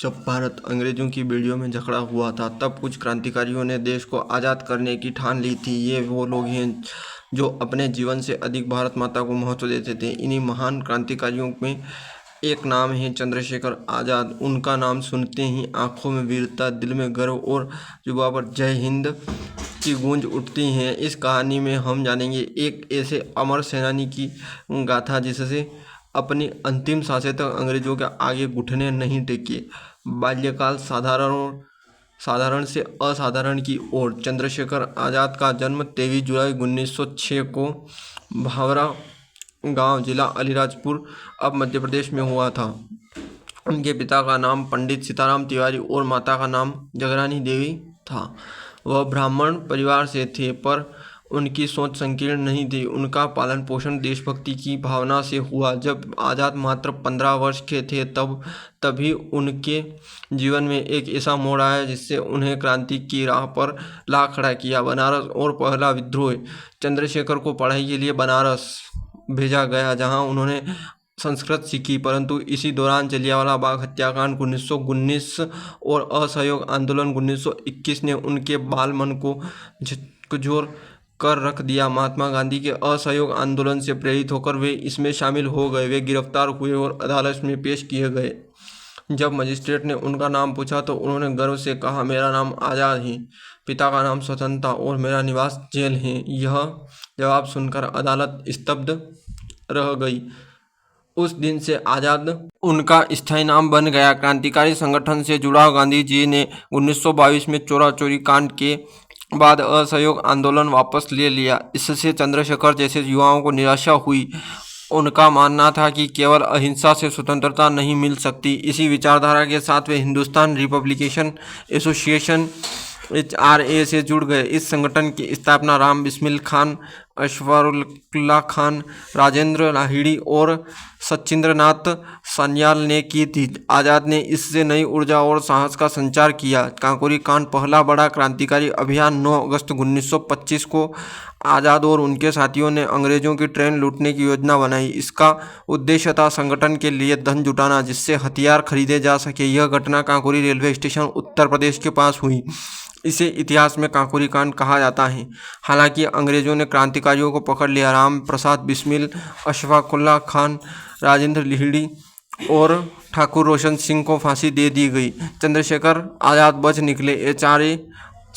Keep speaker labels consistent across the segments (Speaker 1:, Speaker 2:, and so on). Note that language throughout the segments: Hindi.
Speaker 1: जब भारत अंग्रेजों की बेड़ियों में जकड़ा हुआ था तब कुछ क्रांतिकारियों ने देश को आज़ाद करने की ठान ली थी। ये वो लोग हैं जो अपने जीवन से अधिक भारत माता को महत्व देते थे। इन्हीं महान क्रांतिकारियों में एक नाम है चंद्रशेखर आज़ाद। उनका नाम सुनते ही आंखों में वीरता, दिल में गर्व और जुबां पर जय हिंद की गूंज उठती है। इस कहानी में हम जानेंगे एक ऐसे अमर सेनानी की गाथा जिससे अपनी अंतिम सांसें तक अंग्रेजों के आगे घुटने नहीं टेके। बाल्यकाल साधारण से असाधारण की ओर। चंद्रशेखर आज़ाद का जन्म 23 जुलाई 1906 को भावरा गांव, जिला अलीराजपुर, अब मध्य प्रदेश में हुआ था। उनके पिता का नाम पंडित सीताराम तिवारी और माता का नाम जगरानी देवी था। वह ब्राह्मण परिवार से थे, पर उनकी सोच संकीर्ण नहीं थी। उनका पालन पोषण देशभक्ति की भावना से हुआ। जब आज़ाद मात्र 15 वर्ष के थे तभी उनके जीवन में एक ऐसा मोड़ आया जिससे उन्हें क्रांति की राह पर ला खड़ा किया। बनारस और पहला विद्रोह। चंद्रशेखर को पढ़ाई के लिए बनारस भेजा गया, जहां उन्होंने संस्कृत सीखी, परंतु इसी दौरान जलियांवाला बाग हत्याकांड 1919 और असहयोग आंदोलन 1921 ने उनके बाल मन को झकझोर कर रख दिया। महात्मा गांधी के असहयोग आंदोलन से प्रेरित होकर वे इसमें शामिल हो गए। वे गिरफ्तार हुए और अदालत में पेश किए गए। जब मजिस्ट्रेट ने उनका नाम पूछा तो उन्होंने गर्व से कहा, मेरा नाम आज़ाद है, पिता का नाम स्वतंत्रता और मेरा निवास जेल है। यह जवाब सुनकर अदालत स्तब्ध रह गई। उस दिन से आज़ाद उनका स्थायी नाम बन गया। क्रांतिकारी संगठन से जुड़ा गांधी जी ने 1922 में चोरा चोरी कांड के बाद असहयोग आंदोलन वापस ले लिया। इससे चंद्रशेखर जैसे युवाओं को निराशा हुई। उनका मानना था कि केवल अहिंसा से स्वतंत्रता नहीं मिल सकती। इसी विचारधारा के साथ वे हिंदुस्तान रिपब्लिकेशन एसोसिएशन HRA से जुड़ गए। इस संगठन की स्थापना राम बिस्मिल खान, अशफाकुल्लाह खान, राजेंद्र लाहिड़ी और सचिंद्रनाथ सान्याल ने की थी। आज़ाद ने इससे नई ऊर्जा और साहस का संचार किया। काकोरी कांड पहला बड़ा क्रांतिकारी अभियान। 9 अगस्त 1925 को आज़ाद और उनके साथियों ने अंग्रेजों की ट्रेन लूटने की योजना बनाई। इसका उद्देश्य था संगठन के लिए धन जुटाना जिससे हथियार खरीदे जा सके। यह घटना काकोरी रेलवे स्टेशन उत्तर प्रदेश के पास हुई। इसे इतिहास में काकोरी कांड कहा जाता है। हालांकि अंग्रेजों ने क्रांतिकारियों को पकड़ लिया। राम प्रसाद बिस्मिल, अशफाकुल्लाह खान, राजेंद्र लाहिड़ी और ठाकुर रोशन सिंह को फांसी दे दी गई। चंद्रशेखर आज़ाद बच निकले। HRA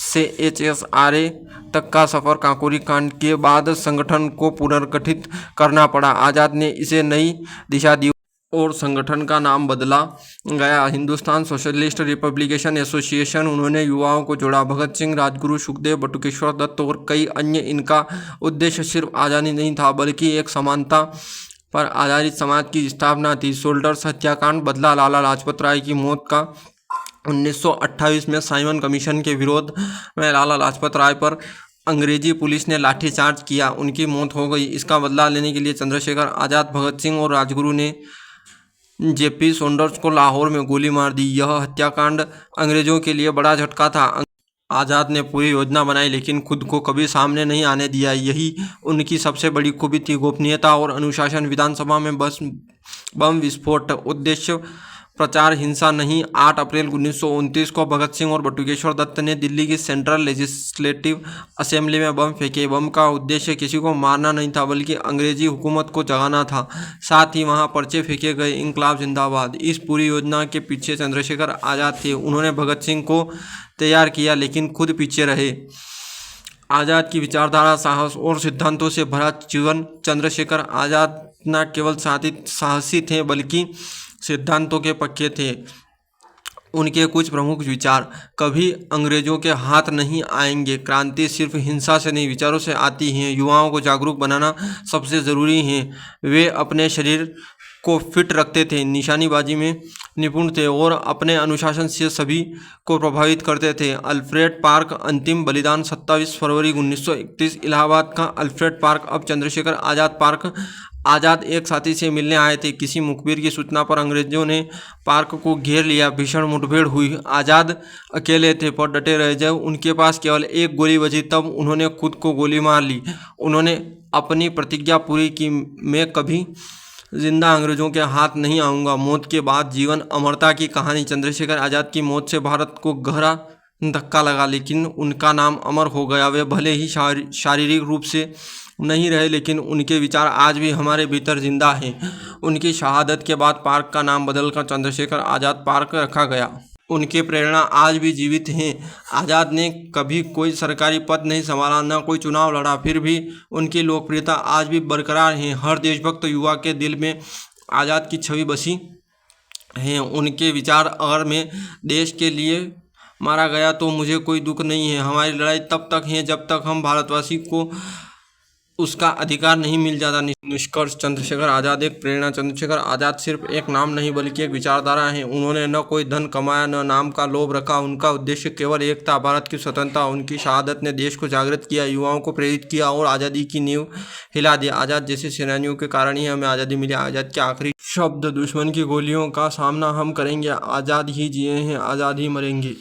Speaker 1: से HSRA तक का सफर। काकोरी कांड के बाद संगठन को पुनर्गठित करना पड़ा। आज़ाद ने इसे नई दिशा दी और संगठन का नाम बदला गया, हिंदुस्तान सोशलिस्ट रिपब्लिकेशन एसोसिएशन। उन्होंने युवाओं को जोड़ा, भगत सिंह, राजगुरु, सुखदेव, बटुकेश्वर दत्त और कई अन्य। इनका उद्देश्य सिर्फ आज़ादी नहीं था बल्कि एक समानता पर आधारित समाज की स्थापना थी। सोल्जर्स हत्याकांड बदला। लाला लाजपत राय की मौत का 1928 में साइमन कमीशन के विरोध में लाला लाजपत राय पर अंग्रेजी पुलिस ने लाठीचार्ज किया। उनकी मौत हो गई। इसका बदला लेने के लिए चंद्रशेखर आज़ाद, भगत सिंह और राजगुरु ने JP सॉन्डर्स को लाहौर में गोली मार दी। यह हत्याकांड अंग्रेजों के लिए बड़ा झटका था। आज़ाद ने पूरी योजना बनाई लेकिन खुद को कभी सामने नहीं आने दिया। यही उनकी सबसे बड़ी खूबी थी, गोपनीयता और अनुशासन। विधानसभा में बम विस्फोट। उद्देश्य प्रचार, हिंसा नहीं। 8 अप्रैल 1929 को भगत सिंह और बटुकेश्वर दत्त ने दिल्ली की सेंट्रल लेजिस्लेटिव असेंबली में बम फेंके। बम का उद्देश्य किसी को मारना नहीं था बल्कि अंग्रेजी हुकूमत को जगाना था। साथ ही वहां पर्चे फेंके गए, इंकलाब जिंदाबाद। इस पूरी योजना के पीछे चंद्रशेखर आज़ाद थे। उन्होंने भगत सिंह को तैयार किया लेकिन खुद पीछे रहे। आज़ाद की विचारधारा, साहस और सिद्धांतों से भरा जीवन। चंद्रशेखर आज़ाद न केवल साहसी थे बल्कि सिद्धांतों के पक्के थे। उनके कुछ प्रमुख विचार, कभी अंग्रेजों के हाथ नहीं आएंगे। क्रांति सिर्फ हिंसा से नहीं, विचारों से आती है। युवाओं को जागरूक बनाना सबसे ज़रूरी है। वे अपने शरीर को फिट रखते थे, निशानेबाजी में निपुण थे और अपने अनुशासन से सभी को प्रभावित करते थे। अल्फ्रेड पार्क अंतिम बलिदान। 27 फरवरी 1931 इलाहाबाद का अल्फ्रेड पार्क, अब चंद्रशेखर आज़ाद पार्क। आज़ाद एक साथी से मिलने आए थे। किसी मुखबिर की सूचना पर अंग्रेजों ने पार्क को घेर लिया। भीषण मुठभेड़ हुई। आज़ाद अकेले थे पर डटे रहे। जब उनके पास केवल एक गोली बची तब उन्होंने खुद को गोली मार ली। उन्होंने अपनी प्रतिज्ञा पूरी की, मैं कभी जिंदा अंग्रेजों के हाथ नहीं आऊँगा। मौत के बाद जीवन अमरता की कहानी। चंद्रशेखर आज़ाद की मौत से भारत को गहरा धक्का लगा, लेकिन उनका नाम अमर हो गया। वे भले ही शारीरिक रूप से नहीं रहे, लेकिन उनके विचार आज भी हमारे भीतर जिंदा हैं। उनकी शहादत के बाद पार्क का नाम बदलकर चंद्रशेखर आज़ाद पार्क रखा गया। उनके प्रेरणा आज भी जीवित हैं। आज़ाद ने कभी कोई सरकारी पद नहीं संभाला, न कोई चुनाव लड़ा, फिर भी उनकी लोकप्रियता आज भी बरकरार है। हर देशभक्त युवा के दिल में आज़ाद की छवि बसी है। उनके विचार, अगर मैं देश के लिए मारा गया तो मुझे कोई दुख नहीं है। हमारी लड़ाई तब तक है जब तक हम भारतवासी को उसका अधिकार नहीं मिल जाता। निष्कर्ष, चंद्रशेखर आज़ाद एक प्रेरणा। चंद्रशेखर आज़ाद सिर्फ एक नाम नहीं बल्कि एक विचारधारा है। उन्होंने न कोई धन कमाया, न नाम का लोभ रखा। उनका उद्देश्य केवल एक था, भारत की स्वतंत्रता। उनकी शहादत ने देश को जागृत किया, युवाओं को प्रेरित किया और आज़ादी की नींव हिला दी। आज़ाद जैसे सेनानियों के कारण ही हमें आज़ादी मिली। आज़ाद के आखिरी शब्द, दुश्मन की गोलियों का सामना हम करेंगे, आज़ाद ही जिए हैं, आज़ाद ही मरेंगे।